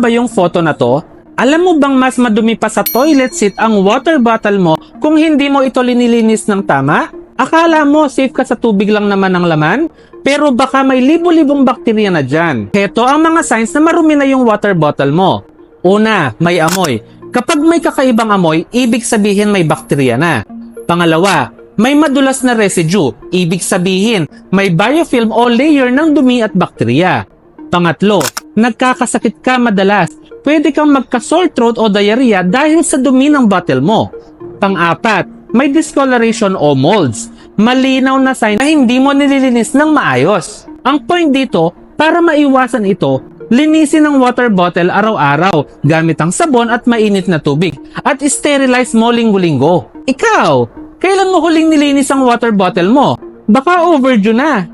ba yung photo na to? Alam mo bang mas madumi pa sa toilet seat ang water bottle mo kung hindi mo ito linilinis ng tama? Akala mo safe ka sa tubig lang naman ang laman? Pero baka may libo-libong bakterya na dyan. Heto ang mga signs na marumi na yung water bottle mo. Una, may amoy. Kapag may kakaibang amoy, ibig sabihin may bakterya na. Pangalawa, may madulas na residue. Ibig sabihin, may biofilm o layer ng dumi at bakterya. Pangatlo, nagkakasakit ka madalas. Pwede kang magka-sore throat o diarrhea dahil sa dumi ng bottle mo. Pang-apat, may discoloration o molds. Malinaw na sign na hindi mo nililinis ng maayos. Ang point dito, para maiwasan ito, linisin ang water bottle araw-araw gamit ang sabon at mainit na tubig at sterilize mo linggo-linggo. Ikaw, kailan mo huling nilinis ang water bottle mo? Baka overdue na.